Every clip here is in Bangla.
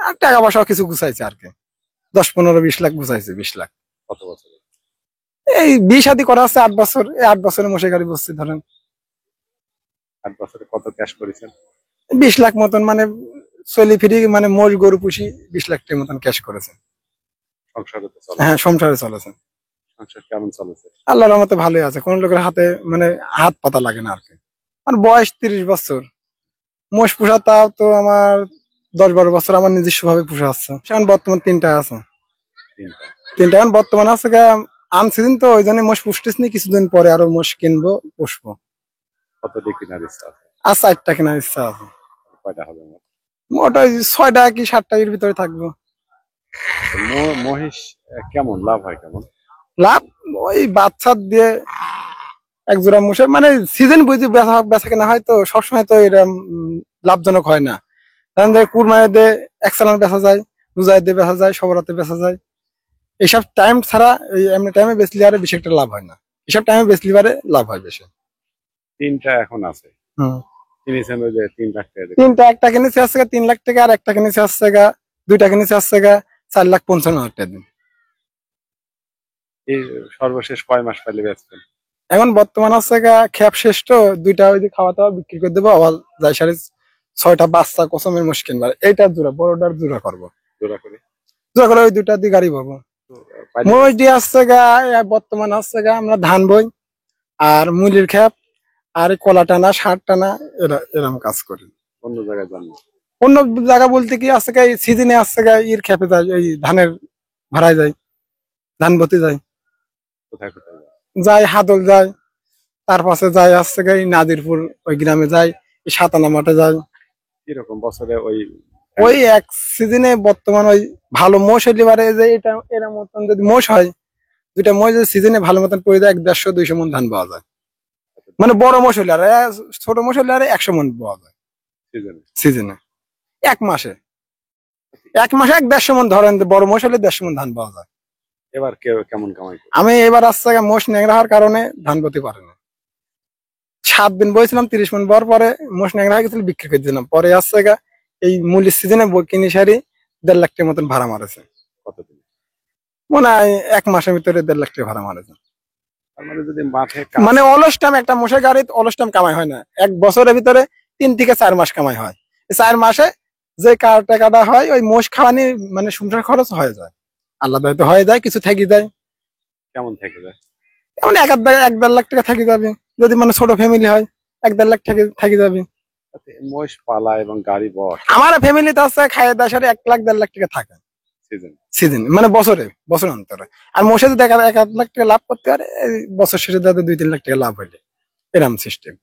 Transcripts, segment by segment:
আর টাকা পয়সাও কিছু গুছাইছে আর কি, 10-15-20 লাখ গুছাইছে, 20 লাখ। কত বছর? এই বিয়ে শাদী করা আছে 8 বছর, এই 8 বছরে মোষের গাড়ি বসছে ধরেন। 8 বছরে কত ক্যাশ করেছেন? 20 লাখ মতন, মানে চলি ফিরি, মানে মোষ গরু পুষি, 20 লাখ টাকার মতন ক্যাশ করেছে। সংসারে তো চলে? হ্যাঁ, সংসারে চলেছে। সংসার কেমন চলেছে? আল্লাহর রহমতে ভালোই আছে, কোন লোকের হাতে মানে হাত পাতা লাগে না আর কি। আর বয়স 30 বছর, মোষ পোষা তাও তো আমার 10-12 বছর আমার নিজস্ব ভাবে পোষা আছে। এখন বর্তমান 3টা আছে। তিনটা? 3টা এখন বর্তমান আছে, আনসিজন তো ওই জন্য মোষ পুষতেছি নি, কিছুদিন পরে আরো মোষ কিনবো, পুষবো। কত দিয়ে কেনার ইচ্ছা আছে? আর 4টা কেনার ইচ্ছা আছে। কয়টা হবে আমার? মোট ওই 6টা কি 7টা এর ভিতরে থাকবো। মহিষ কেমন লাভ হয় কেমন? লাভ ওই বাচ্চা দিয়ে এক জোড়া মোষের, মানে সিজন বুঝে বেচা বেচা কেনা হয়, তো সবসময় তো এরকম লাভজনক হয় না। কারণ কুরবানি দিয়ে এক চালান বেচা যায়, রোজায় দিয়ে বেচা যায়, সবরাতে বেচা যায়। এইসব টাইম ছাড়া এই এমনি টাইমে বেচলে আরে বেশি একটা লাভ হয় না, এসব টাইমে বেচলে পারে লাভ হয় বেশি। তিনটা এখন আছে? হুম, কিনেছেন ওই যে 3 লাখ টাকা দিয়ে? 3টা, একটা কিনেছে আসছে 3 লাখ টাকা, আর একটা কিনেছে আসছে 2টা কিনেছে আসছে 4,55,000 টাকা দিন। এই সর্বশেষ কয় মাস পাইলে বেচবেন? এখন বর্তমান আছে খ্যাপ শেষ তো, 2টা ওই যে খাওয়া দাওয়া বিক্রি করে দেবো, আবার যাই 6.5 বাচ্চা কসমের মোষ কিনবার, এইটার জোড়া বড়টার জোড়া করবো, জোড়া করে? জোড়া করে ওই 2টা দিয়ে গাড়ি পাবো। তো পাইলে মোষ দিয়ে আসছে বর্তমান আসছে আমরা ধান বই আর মুলির খ্যাপ আর এই কলা টানা, সার টানা, এরকম কাজ করি। অন্য জায়গায় যান না? অন্য জায়গা বলতে কি আসছে এই সিজনে আসছে ইর খেপে যায়, এই ধানের ভাড়ায় যায়, ধান বতে যায়, কোথায় কোথায় যান? যায় হাদল যায়, তার পাশে যায় আসছে এই নাদিরপুর ওই গ্রামে যায়, এই সাতানা মাঠে যায়। কিরকম বছরে ওই ওই এক সিজনে বর্তমান ওই ভালো মোষ হইলে পারে যে এটা এর মতন যদি মোষ হয়, 2টা মোষ যদি সিজনে ভালো মতন পড়ে যায় 150-200 মন ধান পাওয়া যায়। মানে বড় মোষ হইলে, আর ছোট মোষ হইলে আর 100 মন পাওয়া যায় সিজনে? সিজনে। এক মাসে 1-150 মন ধরেন, বড় মোষ হলে 150 মন ধান পাওয়া যায়। এবার কেমন কামাই করে? আমি এবার আসছে মোষ ন্যাংরা হওয়ার কারণে ধান বতে পারে না। 7 দিন বইছিলাম, 30 মন পর পরে মোষ ন্যাংরা হয়ে গেছিল, বিক্রি করে দিলাম। পরে আসছে এই মূল্যের সিজনে কিনে সারি 1.5 লাখ টাকার মতন ভাড়া মারেছে। কতদিন? মনে হয় 1 মাসের ভিতরে 1.5 লাখ টাকা ভাড়া মারেছে। তার মানে যদি মাঠে মানে অলস টাইম, একটা মোষের গাড়ি অলস টাইম কামাই হয় না, 1 বছরের ভিতরে 3 থেকে 4 মাস কামাই হয়। 4 মাসে যে টাকাটা হয় ওই মোষ খাওয়ানি মানে সংসার খরচ হয়ে যায়, আলাদা হয়তো হয়ে যায়, কিছু থেকে যায়। কেমন থেকে যায়? এমন 1-1.5 লাখ টাকা থেকে যাবে, যদি মানে ছোট ফ্যামিলি হয় 1-1.5 লাখ থেকে যাবে। মহিষ পালা এবং গাড়ি বস আমার ফ্যামিলিতে আছে খাইয়ে দাওয়া সারে 1-1.5 লাখ টাকা থাকে সিজন? সিজন, মানে বছর অন্তরে। আর মোষে যদি 1-1 লাখ টাকা লাভ করতে পারে, এই বছর শেষে যাতে 2-3 লাখ টাকা লাভ হইলে, এরকম সিস্টেম।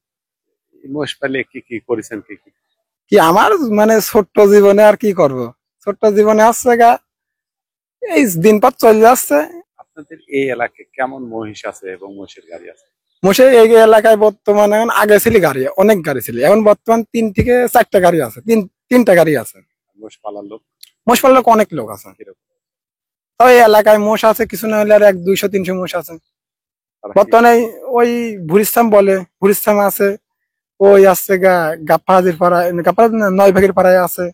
মহিষ পালে কি কি করেছেন কি কি? কি আমার মানে ছোট্ট জীবনে আর কি করব, ছোট্ট জীবনে আসছে এই দিনপাত চলে যাচ্ছে। আপনাদের এই এলাকায় কেমন মহিষ আছে এবং মহিষের গাড়ি আছে? মোষে এই এলাকায় বর্তমানে এখন আগে ছিল গাড়ি, অনেক গাড়ি ছিল, এখন বর্তমান 3 থেকে 4টা গাড়ি আছে, 3টা গাড়ি আছে। মোষ পালার লোক? মোষ পালক অনেক লোক আছে। কিরকম? ওই এলাকায় মোষ আছে কিছু না হলে আর 200-300 মোষ আছে তারা কি বর্তমানে। ওই ভুরিস্তাম বলে, ভুরিস্তাম আছে, ওই আসছে গাপ্পাহাজির পাড়ায়, গাপ্পাহাজ না, 9 ভাগের পাড়ায় আছে।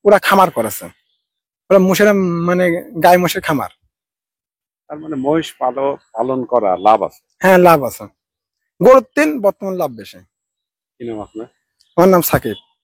ওরা খামার করেছে, ওরা মোষের মানে গায়ে মোষের খামার। তার মানে মহিষ পালন করা লাভ আছে? হ্যাঁ, লাভ আছে, গরুর বর্তমান লাভ বেশি। কি নাম আপনার? আমার নাম সাকিব।